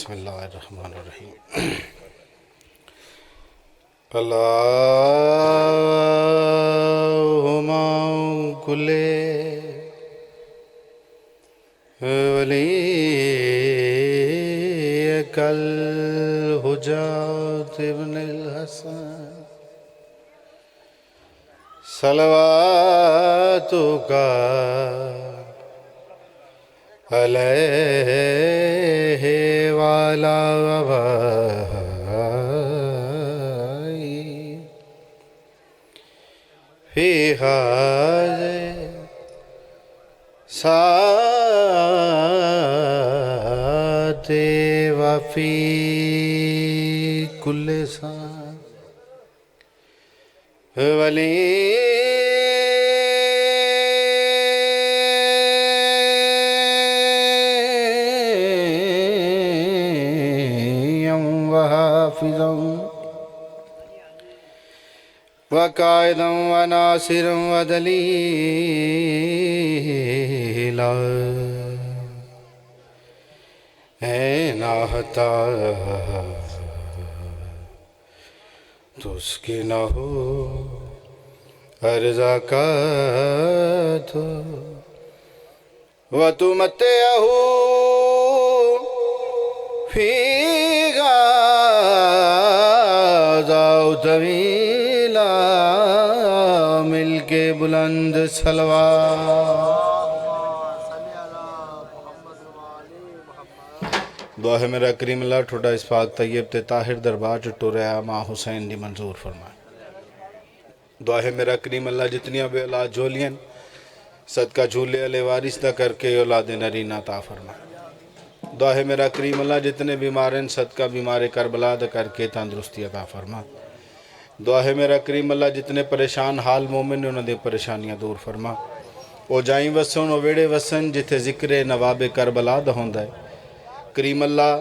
बिस्मिल्लाहिर्रहमानिर्रहीम। अल्लाहुम्मा कुल्ले वलिय्यकल हुज्जत इब्नुल हसन सलवातुका अलैहि वाला अबाई फी हाज़े साते वफ़ी कुल्ले सा वली वकायदम व नासिरम व दलीला है नाहता तो उसकी न हो अर्जा का तो व तुम हो फीगा जाओ तवीला मिलके बुलंद सलवा दुआ है मेरा करीम अल्लाह ठोडा इस पाक तैयब ते ताहिर दरबार च टुरया माँ हुसैन दी मंजूर फरमाए। दुआ है मेरा करीम अल्लाह जितनियां बे औलाद जोलियन सदका झूले अले वारिस दा करके औलाद नरीना ता फरमाए। दुआ है मेरा करीम अल्लाह जितने बीमार हैं सदका बीमार करबला दा करके तंदुरुस्ती अता फरमा। दुआ है मेरा करीम अल्लाह जितने परेशान हाल मोमिन ने उन्होंने परेशानियां दूर फरमा। ओ जाई वसन ओ वेड़े वसन जिथे जिक्र नवाबे करबला दा होंदा है। करीम अल्लाह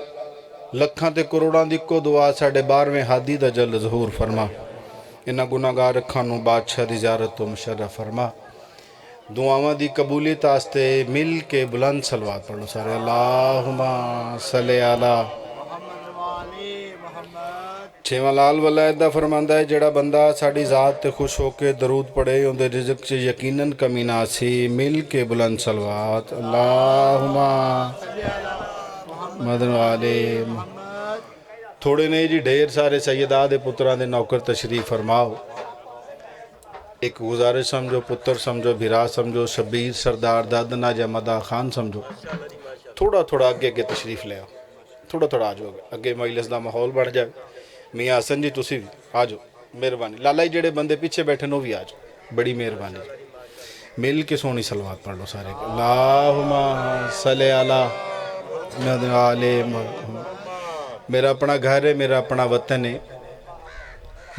लखां ते करोड़ां दी को दुआ साढ़े 12वें हादी दा जल ज़हूर फरमा। इन्हां गुनाहगार अखां नूं बादशाह दी ज़ियारत तो मुशर्रफ फरमा। दुआवां दी कबूलियत आस्ते मिल के बुलंद सलवात पढ़ो सारे। अल्लाहुम्मा सल्ले अला छेवां लाल वलायत दा फरमांदा है जेड़ा बंदा साड़ी ज़ात ते खुश होके दरूद पढ़े उहदे रिज़्क च यकीनन कमी ना सी। मिल के बुलंद सलवात। अल्लाहुम्मा मदन वाले थोड़े नहीं जी ढेर सारे सैयदा दे पुत्रां दे नौकर तशरीफ फरमाओ। एक गुजारिश समझो, पुत्र समझो, भिरा समझो, शबीर सरदार दादना जमदा खान समझो, थोड़ा थोड़ा अगे अगे तशरीफ ले आओ। थोड़ा थोड़ा आ जाओ अगे मजलिस का माहौल बन जाए। मियाँ हसन जी तुसी भी आ जाओ, मेहरबानी। लाला जी जेडे बंदे पीछे बैठे वो भी आ जाओ, बड़ी मेहरबानी। मिल के सोहनी सलवात पढ़ लो सारे। अल्लाहुम्मा सल्ले अला मेरा अपना घर है, मेरा अपना वतन है।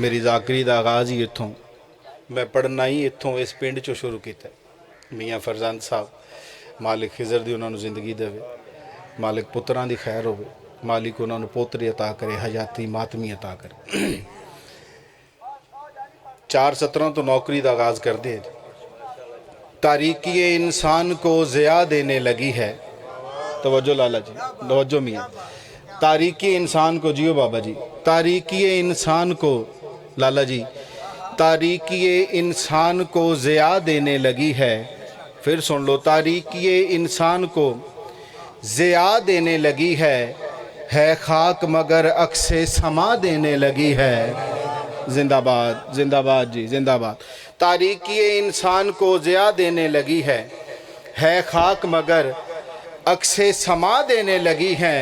मेरी जाकरी का आगाज़ ही इत्थों, मैं पढ़ना ही इत्थों इस पिंड चो शुरू किया। मियाँ फरजंद साहब मालिक खिजर दी उन्होंने जिंदगी देवे, मालिक पुत्रां दी खैर होवे, मालिक उन्होंने पोतरी अता करे, हयाती मातमी अता करे। 4-17 तो नौकरी का आगाज़ कर दे। तारीकी इंसान को ज़िया देने लगी है। तवज्जो लाला जी, तवज्जो मियाँ। तारीकी इंसान को, जियो बाबा जी, तारीकी इंसान को, लाला जी, तारीकी इंसान को ज़िया देने लगी है। फिर सुन लो, तारीकी इंसान को ज़िया देने लगी है खाक मगर अक्से समा देने लगी है। जिंदाबाद जिंदाबाद जी जिंदाबाद। तारीकी इंसान को ज़िया देने लगी है खाक मगर अक्से समा देने लगी है।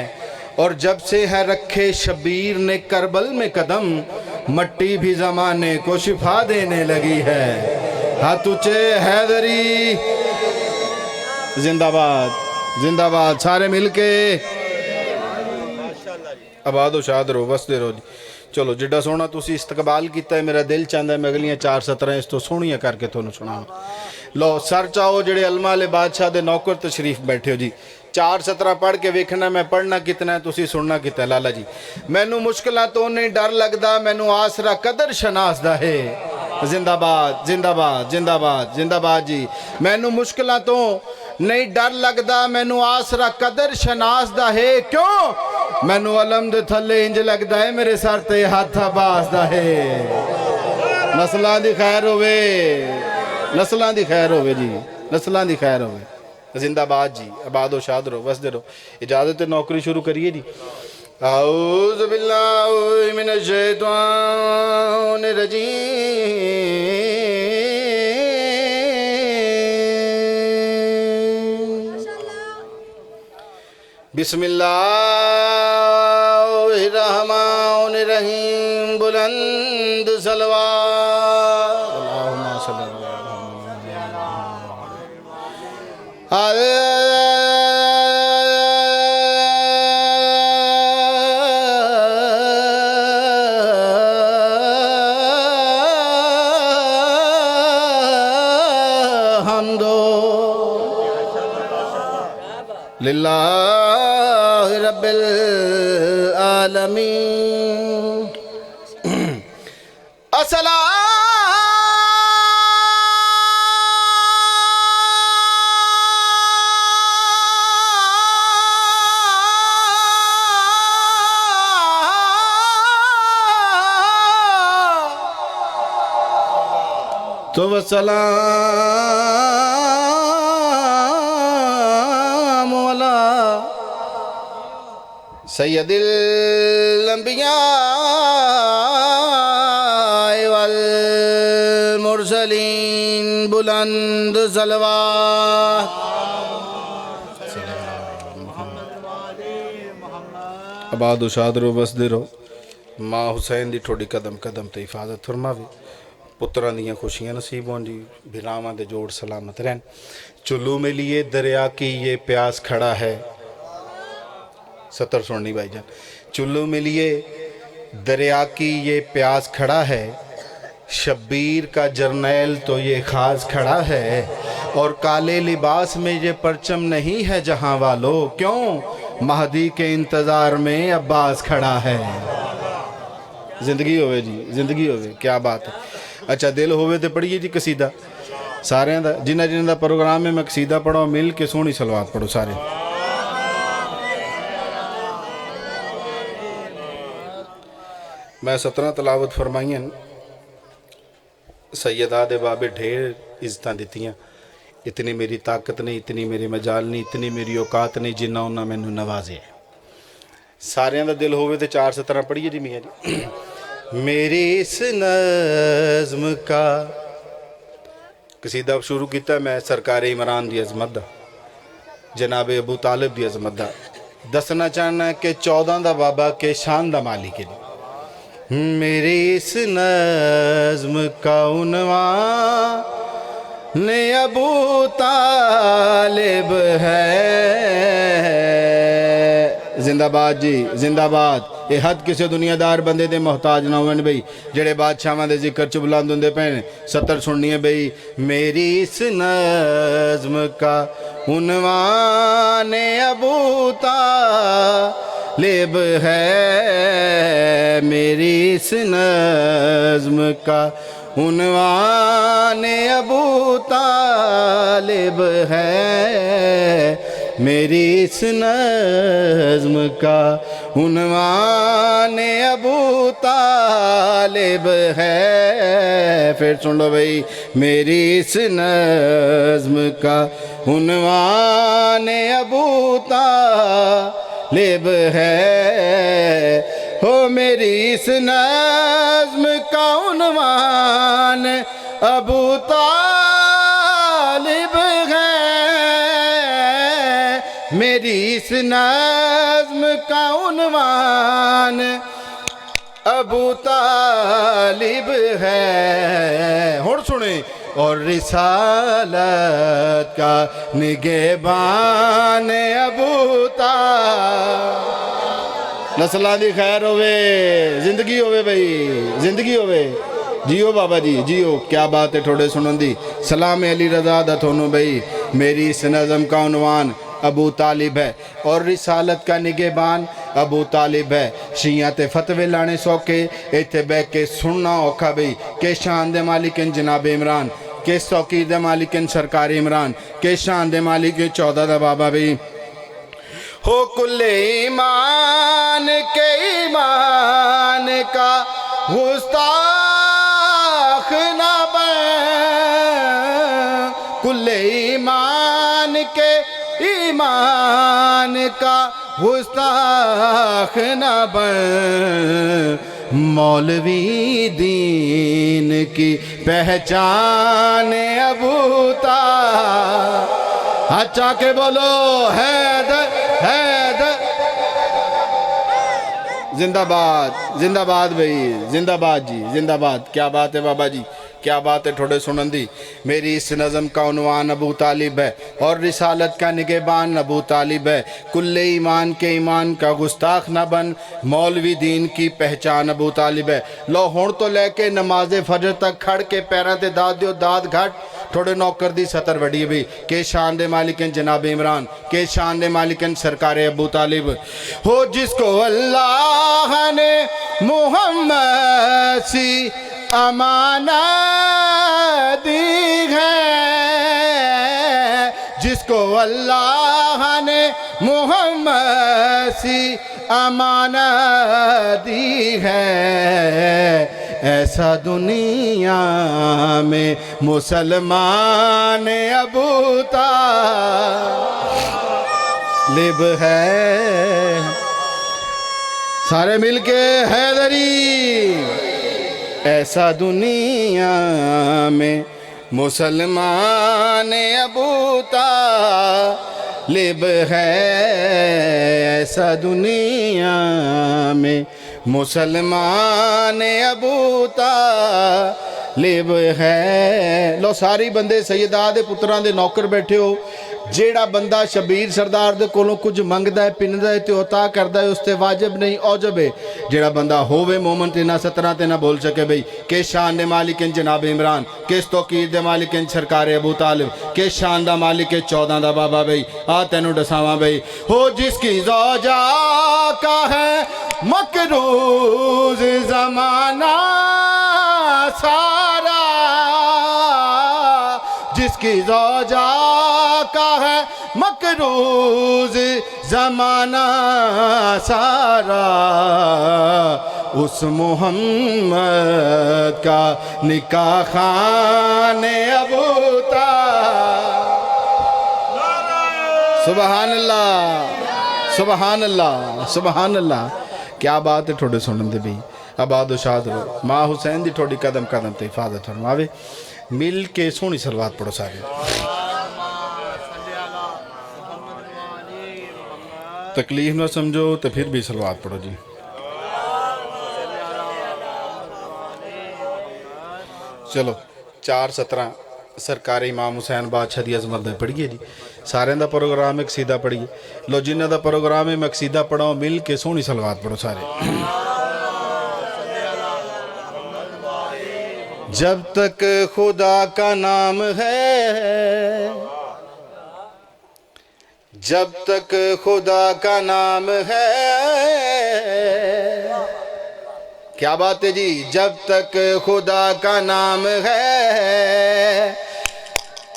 और जब से है रखे शबीर ने करबल में कदम, मट्टी भी ज़माने को शिफा देने लगी है। हाथ ऊंचे हैदरी जिंदाबाद जिंदाबाद। सारे मिलके आबाद शाद रहो, वसदे रहो जी। चलो जिड्डा सोहना तुसी इस्तकबाल किया है, मेरा दिल चाहता है मैं अगलियां 4-17 इस तो सोहनियां करके तुहानूं सुणावां। लो सर चाहो जेड़े अलमा वाले बादशाह दे नौकर तशरीफ बैठे हो जी। 4-17 पढ़ के वेखना मैं पढ़ना कितना है, तुसी सुनना कितना है। लाला जी मैनू मुश्किलां तो नहीं डर लगदा, मैनू आसरा कदर शनास दा है। जिंदाबाद जिंदाबाद जिंदाबाद जिंदाबाद जी। मैनू मुश्किलां तो नहीं डर लगदा, मैनू आसरा कदर शनास दा है। क्यों? मैनू अलम दे थले इंज लगता है मेरे सर ते हाथ बासदा है। नस्लों की खैर होवे, नस्लों की खैर होवे जी, नस्लों की खैर होवे। जिंदाबाद जी, आबादो शाद रहो, वसदे रहो। इजाजत है नौकरी शुरू करिए जी। औज़ु बिल्लाहि मिनश शैतानिर रजीम। बिस्मिल्लाहिर्रहमानिर्रहीम। बुलंद सलवात अल्लाहुम्मा सल्लि हमदो लिल्लाहि रब्बिल आलमीन। तो वसलाम अला सय्यदिल अंबिया वल मुरसलीन। बुलंद सलवात आबाद उशाद रो बसदे रहो। माँ हुसैन दी ठोड़ी कदम कदम ते हिफाजत फरमावे। पुत्रां दियां खुशियां नसीब हों जी। भिरावां दे जोड़ सलामत रहन। चुल्लू में लिए दरिया की ये प्यास खड़ा है। सतर सुननी भाईजान। चुल्लू में लिए दरिया की ये प्यास खड़ा है। शब्बीर का जर्नैल तो ये खास खड़ा है। और काले लिबास में ये परचम नहीं है जहां वालों, क्यों महदी के इंतजार में अब्बास खड़ा है। जिंदगी होवे जी, जिंदगी होवे, क्या बात है। अच्छा दिल होवे तो पढ़िए जी कसीदा सारे का। जिन्हें जिन्हें का प्रोग्राम है मैं कसीदा पढ़ो, मिल के सोहनी सलवात पढ़ो सारे। मैं 17 तलावत फरमाइयां। सैयदा दे बाबे ढेर इज्जत दित्तियां। इतनी मेरी ताकत नहीं, इतनी मेरी मजाल नहीं, इतनी मेरी औकात नहीं जिन्ना उन्हें मैनू नवाजे। सारियां दा दिल होवे तो 4 17 पढ़िए जी मियाँ जी। मेरी इस नज़्म का कसीदा शुरू किया मैं सरकार इमरान की अजमत दा, जनाब अबू तालिब की अजमत दा। दसना चाहना कि 14 दा बाबा के शान दा मालिक है। मेरी इस नज़्म का उन्वान ने अबू तालिब है। जिंदाबाद जी, जिंदाबाद। ये हद किसी दुनियादार बंदे दे मोहताज ना होवन बई, जेड़े बादशाहां दे जिक्र च बुलंद होंदे पे। 70 सुननी है बई। मेरी इस नज़्म का उन्वान अबू तालिब है। मेरी इस नज़्म का उन्वान अबू तालिब है। मेरी इस नज़्म का उन्वान अबू तालिब है। फिर सुन लो भाई। मेरी इस नज़्म का उन्वान अबू तालिब है। हो मेरी इस नज़्म का उन्वान अबू तालिब है। मेरी इस नज़्म का उन्वान अबू तालिब है। होड़ सुने। और रिसालत का निगहबान अबू तालिब। नस्लां दी खैर होवे, जिंदगी होवे भाई, जिंदगी होवे। जियो बाबा जी जियो। क्या बात है थोड़े सुनन दी। सलाम अली रज़ा दा थोनू भाई। मेरी इस नज़म का उन्वान अबू तालिब है और रिसालत का निगहबान अबू तालिब है। शिया ते फतवे लाने सौखे, इत्थे बह के सुनना औखा बई। के शान दे मालिक जनाब इमरान, के सौकी दे मालिक सरकार इमरान, के शान दे मालिक 14 दा बाबा बई। हो कुल्ले ईमान के ईमान का गुस्ताख न बन, कुल्ले ईमान के ईमान का गुस्ताख न बन, मौलवी दीन की पहचान अबूता। अच्छा के बोलो हैदर हैदर, जिंदाबाद जिंदाबाद भाई, जिंदाबाद जी जिंदाबाद। क्या बात है बाबा जी, क्या बात है थोड़े सुनंदी। मेरी इस नज़म का उन्वान अबू तालिब है और रिसालत का निगहबान अबू तालिब है। कुल्ले ईमान के ईमान का गुस्ताख न बन, मौलवी दीन की पहचान अबू तालिब है। लो हुण तो लैके नमाज फजर तक खड़ के पैरों ते दाद दियो दाद घट, थोड़े नौकर दी सतर वड़ी भी के शान दे मालिकन जनाब इमरान, के शान दे मालिकन सरकार अबू तालिब। हो जिसको अल्लाह ने मुहम्मद सी अमानत दी है, जिसको अल्लाह ने मुहम्मद सी अमानत दी है, ऐसा दुनिया में मुसलमान अबू तालिब है। सारे मिलके हैदरी, ऐसा दुनिया में मुसलमान अबू तालिब है, ऐसा दुनिया में मुसलमान अबू तालिब है। लो सारी बंदे सैयदा दे पुत्रां दे नौकर बैठे हो। जेड़ा बंदा शबीर सरदार दे कोलों कुछ मंगदा है पिंदा है तो अता करदा है, उसते वाजिब नहीं औजब है। जेड़ा बंदा होवे मोमन ते ना सतरा ते ना बोल सके भाई के शान दे मालिकन जनाब इमरान, किस तौकीर दे मालिकन सरकार अबू तालिब, के शान दा मालिक 14 दा बाबा भाई। आ तेनू दसावां भाई, हो जिसकी ज़ौजा का है मकरूज ज़माना सारा, जिसकी ज़ौजा का है मकरूज ज़माना सारा, उस मोहम्मद का निकाह खाने अबू तालिब। सुबहान अल्लाह सुबहान अल्लाह सुबहान अल्लाह। क्या बात है थोड़े सुनन दे भी। आबाद शाद रो माँ हुसैन दी थोड़ी कदम कदम ते हिफाजत फरमावे। मिल के सोहनी सलवात पढ़ो सारे। तकलीफ ना समझो तो फिर भी सलवात पढ़ो जी। चलो 4:17 सरकारी इमाम हुसैन बादशाह दी अजमत में पढ़िए जी। सारे का प्रोग्राम एक सीधा पढ़िए। लो जिन्हों का प्रोग्राम है मैं सीधा पढ़ाओ, मिल के सोहनी सलवात पढ़ो सारे। जब तक खुदा का नाम है, जब तक खुदा का नाम है, क्या बात है जी, जब तक खुदा का नाम है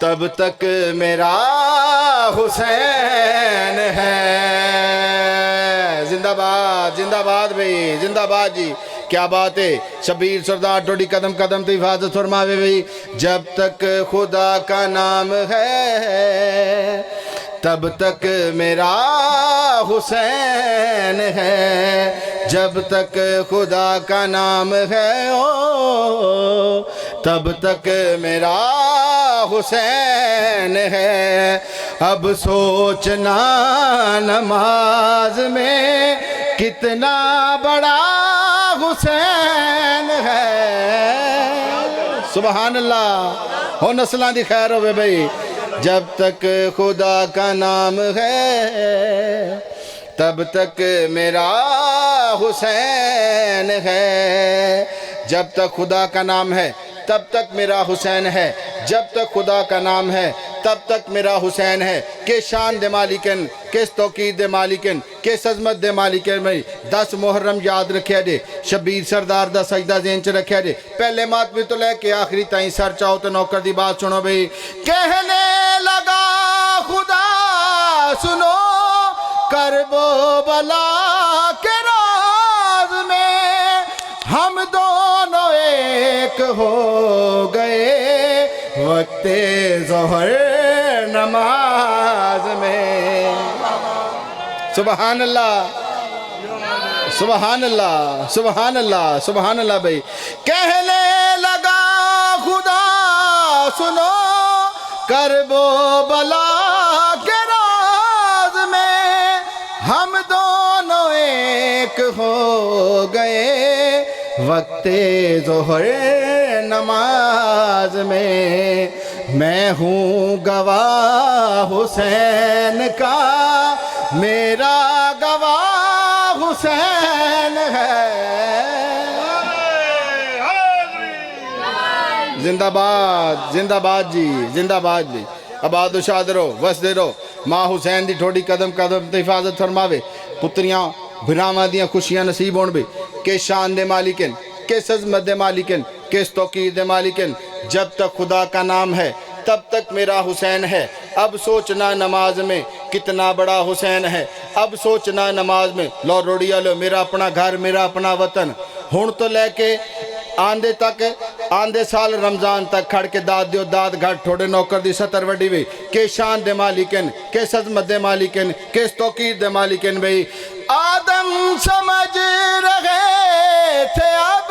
तब तक मेरा हुसैन है। जिंदाबाद जिंदाबाद भाई, जिंदाबाद जी। क्या बात है। शबीर सरदार थोड़ी कदम कदम तो हिफाजत फरमावे भाई। जब तक खुदा का नाम है तब तक मेरा हुसैन है, जब तक खुदा का नाम है ओ तब तक मेरा हुसैन है। अब सोचना नमाज में कितना बड़ा हुसैन है। सुबहान अल्लाह। हो नस्लां दी खैर होवे भाई। जब तक खुदा का नाम है तब तक मेरा हुसैन है। जब तक खुदा का नाम है तब तक मेरा हुसैन है, जब तक खुदा का नाम है तब तक मेरा हुसैन है। के शान दे मालिकन, किस तौकीर दे मालिकन, किस अजमत दे मालिकन में 10 मुहर्रम याद रखिया जे। शबीर सरदार दा सजदा ज़हन च रखिया जे। पहले मातमी तो लेके आखिरी ताईं सर चाहो तो नौकर दी बात सुनो भाई। कहने लगा खुदा सुनो करबो बला के राज में हम दोनों एक हो गए वक्ते ज़ोहर नमाज में। सुबहान अल्लाह, सुबहान अल्लाह, सुबहान अल्लाह, सुबहान अल्लाह। भाई कहने लगा खुदा सुनो करबो बला के राज में हम दोनों एक हो गए वक्ते ज़ोहर नमाज में। मैं हूँ गवाह हुसैन का, मेरा गवाह हुसैन है। जिंदाबाद, जिंदाबाद जी, जिंदाबाद जी। आबाद शाद रहो, वसदे रहो। माँ हुसैन दी ठोड़ी कदम कदम ते हिफाजत फरमावे। पुत्रियां भरावां दियां खुशियां नसीब होण बे। किस शान दे मालिकन, किस अज़मत दे मालिकन, किस तौकीर दे मालिकन। जब तक खुदा का नाम है तब तक मेरा हुसैन है। अब सोचना नमाज में कितना बड़ा हुसैन है। अब सोचना नमाज में लो रोड़िया लो मेरा अपना घर, मेरा अपना वतन। हुण तो लैके आंदे तक आंदे साल रमजान तक खड़ के दाद दियो दाद घट थोड़े नौकर दी सतर वड्डी वे। के शान दे मालिकन, के अज़मत दे मालिकन, के तौकीर दे मालिकन। भाई आदम समझ रहे थे अब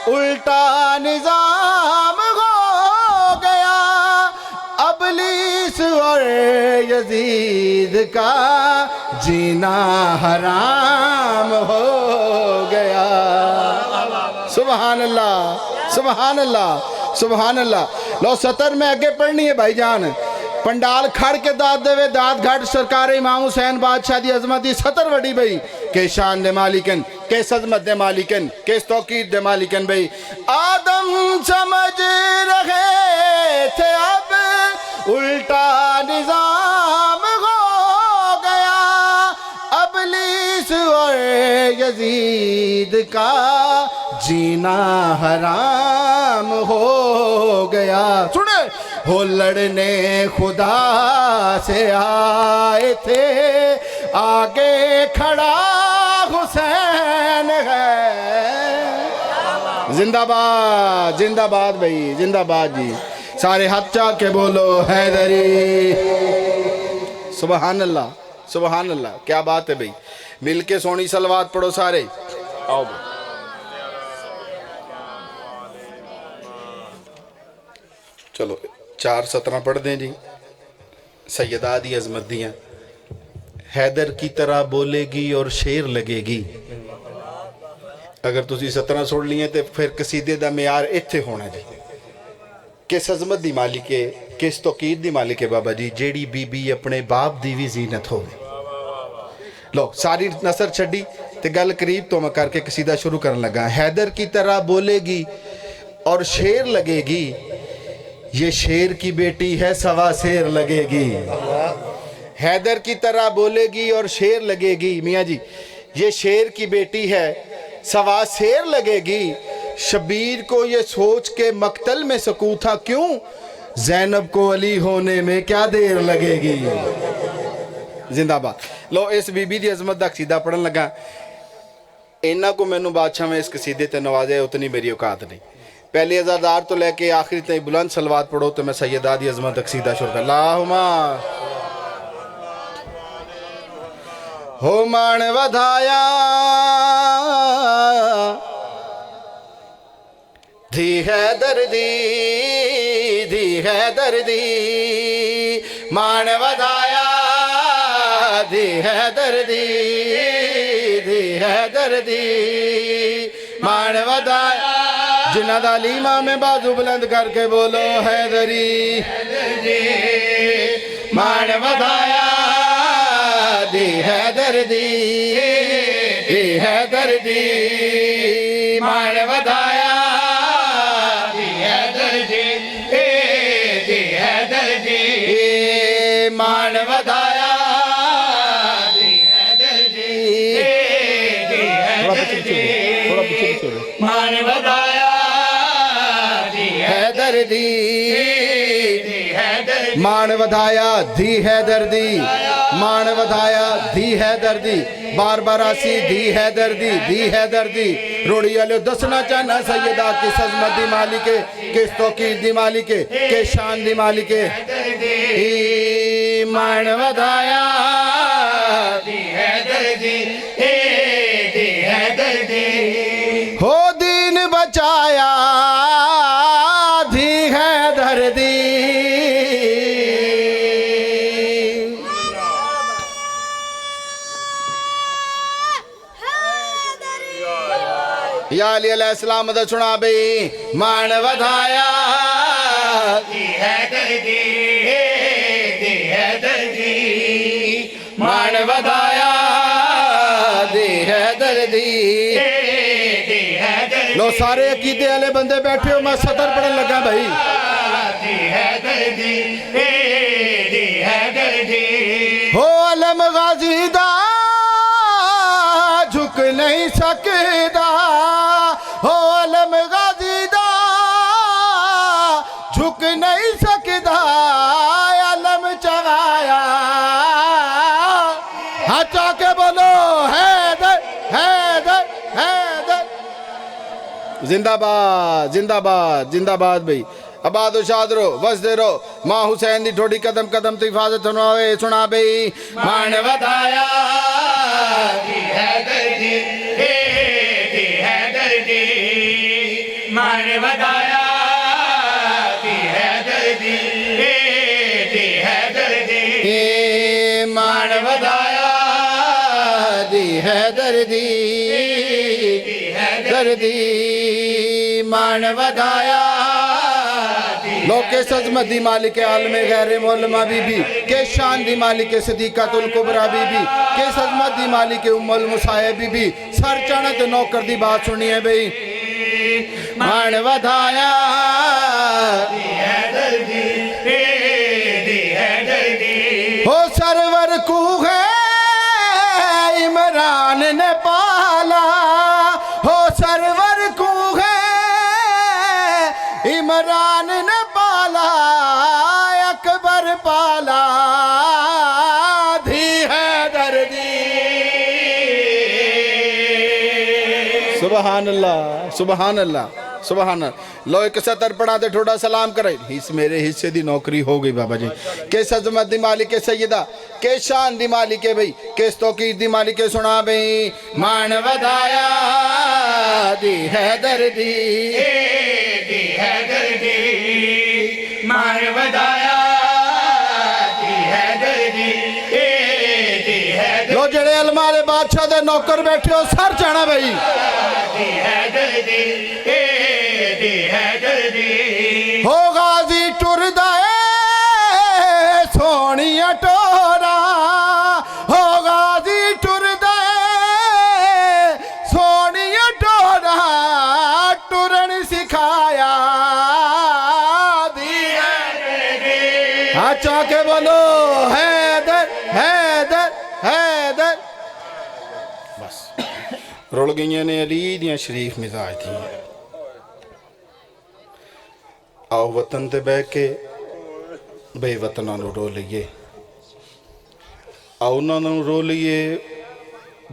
उल्टा निजाम हो गया। अबलीस और यजीद का जीना हराम हो गया। सुबहान अल्लाह, सुबहान अल्लाह, सुबहान अल्लाह। लो सतर में आगे पढ़नी है भाईजान। पंडाल खड़ के दाद देवे दाद घाट सरकार इमाम हुसैन बादशाह दी अजमत दी सतर वडी भाई। के शान दे मालिकन, के अजमत दे मालिकन, के तौकीर दे मालिकन। भाई आदम समझ रहे थे अब उल्टा निजाम हो गया। अबलीस और यजीद का जीना हराम हो गया। सुने हो लड़ने खुदा से आए थे, आगे खड़ा हुसैन है। जिंदाबाद, जिंदाबाद भाई, जिंदाबाद जी। सारे हाथ चाक के बोलो हैदरी। सुबहान अल्लाह, सुबहान अल्लाह। क्या बात है भाई। मिल के सोनी सलवात पढ़ो सारे। आओ भाई। चलो 4 सतरां पढ़ दें जी। सैयदा दी अजमत दियां। हैदर की तरह बोलेगी और शेर लगेगी। अगर तुसी 17 सुन लिए तो फिर कसीदे दा म्यार इत्थे होना जी। किस अजमत दी मालिक है, किस तौकीर दी मालिक है बाबा जी। जेड़ी बीबी अपने बाप दी भी जीनत होवे। लो सारी नसर छड़ी ते गल करीब तो मैं करके कसीदा शुरू करने लगा। हैदर की तरह बोलेगी और शेर लगेगी, ये शेर की बेटी है सवा शेर लगेगी। हैदर की तरह बोलेगी और शेर लगेगी। मियाँ जी ये शेर की बेटी है सवा शेर लगेगी। शबीर को ये सोच के मक्तल में सकूं था क्यों, जैनब को अली होने में क्या देर लगेगी। जिंदाबाद। लो इस बीबी दी अजमत दा कसीदा पढ़न लगा। इन्ना को मैनू बादशाह में इस कसीदे ते नवाजे उतनी मेरी औकात नहीं। पहले अज़ादार तो लेके आखिरी तक बुलंद सलवात पढ़ो तो मैं सैयदा दी अजमत कसीदा शुरू कर। अल्लाहुम्मा हो मान वधाया धी है दर्दी, धी है दर्दी। मान वधाया धी है दर्दी, धी है दर्दी। मान वधाया जिन्ना दा लीमा में बाजू बुलंद करके बोलो हैदरी। मान वधाया दी हैदर दी, दी हैदर दी। मान वधाया दी हैदर दी, दी हैदर दी। मान वधाया दी हैदर दी, दी हैदर दी। मान वधाया हैदर दी, मान वधाया धी हैदर दी। मान वधाया दी है दर्दी बार बार आसी दी है दर्दी रोड़ी वाले दसना चाहना सैयदा की सजमत दी मालिके किस तो की दी मालिके के शान दी मालिके मान वधाया दी है दर्दी हो दीन बचाया दी है दर्दी या अली अलैहिस्सलाम दा सुना बई मान वधाया दी है दर्दी मान वधाया दी है दर्दी लो सारे अकीदे वाले बंदे बैठे हो मैं सतर पढ़न लगा भाई हो अलम गाजी दा झुक नहीं सकदा हो अलम गाजी दा झुक नहीं सकदा अलम चढ़ाया हचा के बोलो हैदर हैदर हैदर जिंदाबाद जिंदाबाद जिंदाबाद भाई आबाद शाद रो वसदे रो मां हुसैन दी ठोड़ी कदम कदम ते हिफाजत होवे सुना बई मान वधाया दी है दर्दी मान वधाया दी है दर्दी मान वधाया दी है दर्दी मान वधाया लोके सजमत दी मालिक आलम गैर मौलमा बीबी के शान दी मालिक सदीकातुल कुबरा बीबी के सजमत दी मालिक उम्मुल मुसाहिब बीबी सर चढ़त नौकर दी बात सुनिए बई मान वधाया हो सरवर को है इमरान ने पाला हो सरवर को है इमरान ने पाला अकबर पाला धी है दर्दी सुबहान अल्लाह सुबहान अल्लाह सुबहान अल्लाह लो एक सतर पढ़ा दे थोड़ा सलाम करे हिस्स मेरे हिस्से दी नौकरी हो गई बाबा जी के सजमत दी मालिक सैयदा के शान दी मालिक भाई के तौकीर दी मालिक सुना भाई मान वधाया दी है दर्दी मान वधाया दी है दर्दी लो जड़े अलमारे बादशाह दे नौकर बैठे हो सर जाना भाई हो गाजी टुरदा सोनिया टोरा हो गाजी टुरदा सोनिया टोरा टुरन सिखाया अच्छा के बोलो हैदर हैदर हैदर बस रुल गई ने अली दियां शरीफ मिजाज थी आओ वतन ते बह के बेवतना रो लीए आओ उन्होंने रो लीए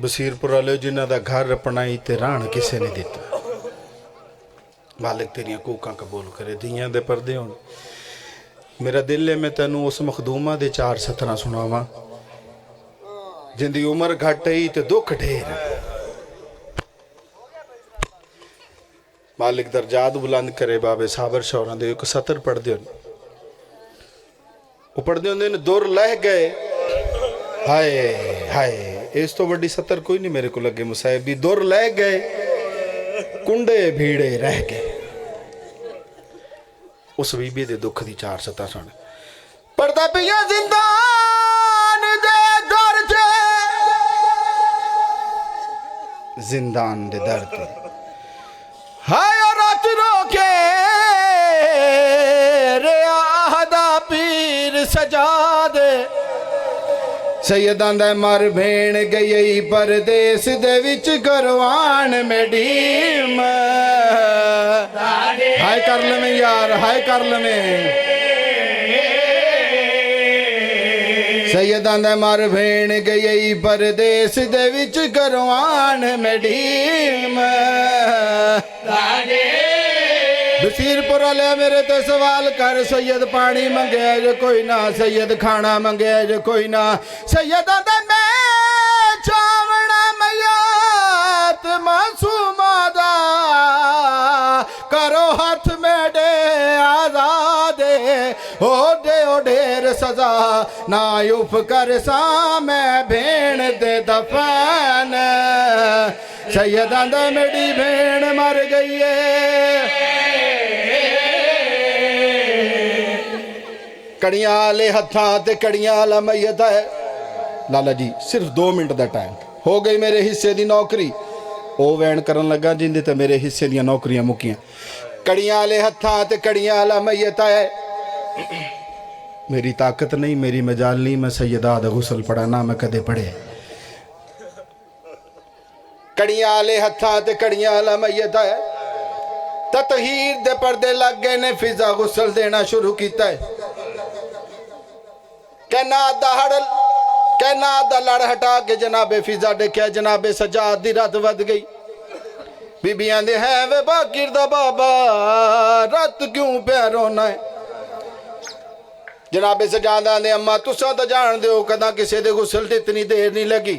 बसीरपुर वाले जिन्हों का घर अपनाई ते राण किसे ने दिता मालिक तेरिया कूकां कबूल करे दियां दे परदे होण मेरा दिल है मैं तेनू उस मखदूमा दे चार सतरा सुनावा जिंदी उम्र घट ही ते दुख ढेर मालिक दरजात बुलंद करे बाबे साबर शौरां दे एक सतर पढ़दे होण वो पढ़दे होंदे ने दुर लह गए हाय हाय इस तो वड्डी सतर कोई नहीं मेरे को लगे मुसाहिब दी दुर लह गए कुंडे भीड़े रह गए उस बीबी दे दुख दी चार सता सुन पढ़दा पिया जिंदान दे दर च जिंदान दे दर ते हाय रात रोके रे आहदा पीर सजा दे सैयदां दा मर भेण गई परदेस दे विच करवान मेडीम हाय कर लवें यार हाय कर लवें सैयदां दे मर भेण गई परदेस दे विच करवान मडीम बसीरपुर वाले मेरे ते सवाल कर सैयद पानी मंगे जो कोई ना सैयद खाना मंगे जो कोई ना सैयद मैं चावना मयात मासूमा दा करो हाथ मेरे आजादे ओ ढेर सजा ना उफ कर सा मैं भेण दे दफन सैयदां दा मेरी भेण मर गई है कड़ियां आले हत्थां ते कड़ियां आला मैयत है लाला जी सिर्फ 2 मिनट का टाइम हो गई मेरे हिस्से की नौकरी ओ वैन करन लगा जिंदे ते मेरे हिस्से दी नौकरियां मुक्कियां कड़ियां आले हत्थां ते कड़ियां आला मैयत है मेरी ताकत नहीं मेरी मजाल नहीं मैं सैयदा दा गुसल पढ़ा ना मैं कदे पढ़े कड़ियां आले हत्थां ते कड़ियां आला मैयत है ततहीर दे पर्दे लग गए ने फिजा गुसल देना शुरू किया है कहना दा लड़ हटा के जनाबे फिजा देखा जनाबे सजाद दी रात वध गई बीबियां दे है वे बाकिर दा बाबा रात क्यों प्या रोना है जनाबे सजाद आंदे अम्मा तुसा तो जान दो कदा किसी दे गुसल ते इतनी देर नहीं लगी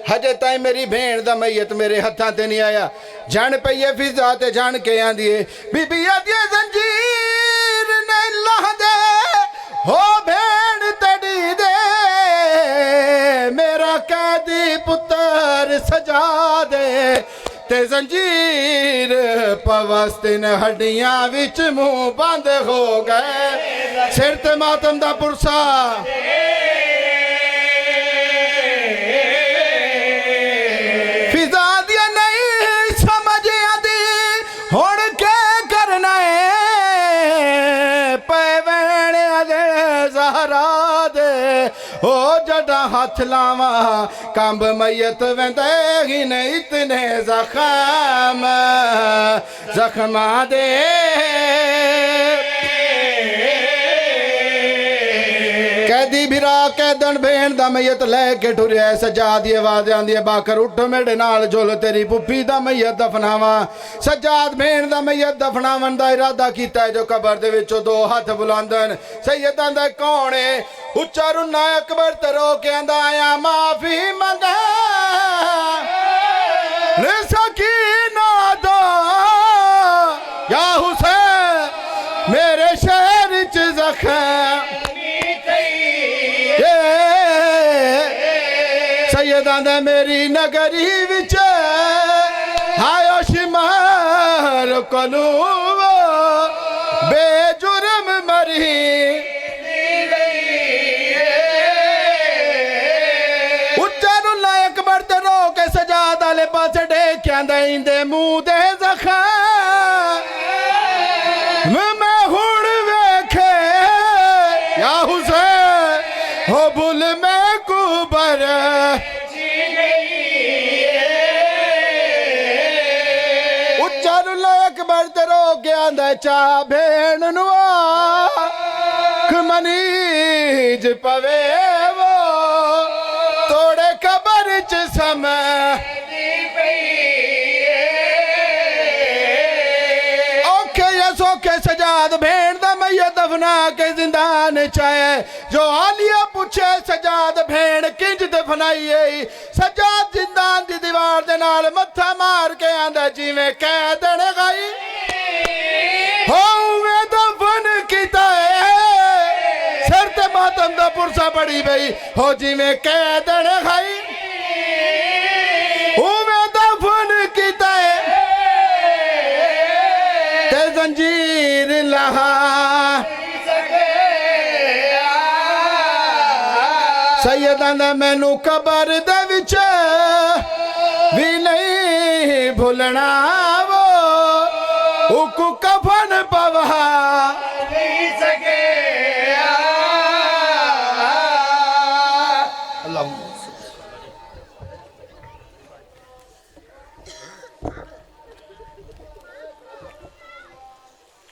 हजे ताई मेरी भेण दा मैयत मेरे हत्थां ते नहीं आया जान पईए फिजा ते जान के आंदी है बीबियां दी जंजीर नहीं लहदे हो भेण तड़ी दे मेरा कैदी पुत्र सजा दे ते जंजीर पवस्तिन हड्डियां विच मुंह बंद हो गए सिर ते मातम दा पुरसा फिजा दिया नहीं समझ आती हुण के करना है पैवेण दे ज़हरा दे ओ जड़ा हाथ लावा कंब मैयत वेंदे ही नहीं इतने जख्मा दे कैदी भिरा कैदन भेण दा मैयत लैके टुरिया सजाद दी आवाज आंदी है बाकर उठ मेरे नाल झुल तेरी पुप्पी दा मैयत दफनावा सजाद भेण दा मैयत दफनावन दा इरादा कीता है जो कबर दे विचों 2 हाथ बुलांदन सैयदां दा कौन है उच्चा रुना अकबर ते रो के आंदा आया माफी मंगा रे सकीना दा या हुसैन मेरे शहर च जख्म सैयदां दा मेरी नगरी विच आयो शिमार कोलू बेजुर्म मरी उच्चा रुला अकबर ते रो के सजाद आले पास डेख्या दे मुंह दे जख्म मैं हुण वेखे या हुसैन हो बुल मैं कुबर उच्चा रुला अकबर ते रो गया चा भेण नुआ मनीज पवे वो तोड़े कबर च समय औखे या सौखे सजाद भेण दा मैयत दफना के जिंदान चाहे जो आलिया पूछे सजाद भेण किंज दफनाई सजाद जिंदान दी दीवार दे नाल मत्था मार के आंदा जिवें कैदन गई हो वे दफन कीता सिर ते मातम दा पुरसा पड़ी गई हो जिवें कैदन गई वे दफन कीता ते जंजीर लहा सैयदां दा मैनू कबर दे विच भी नहीं भुलना वो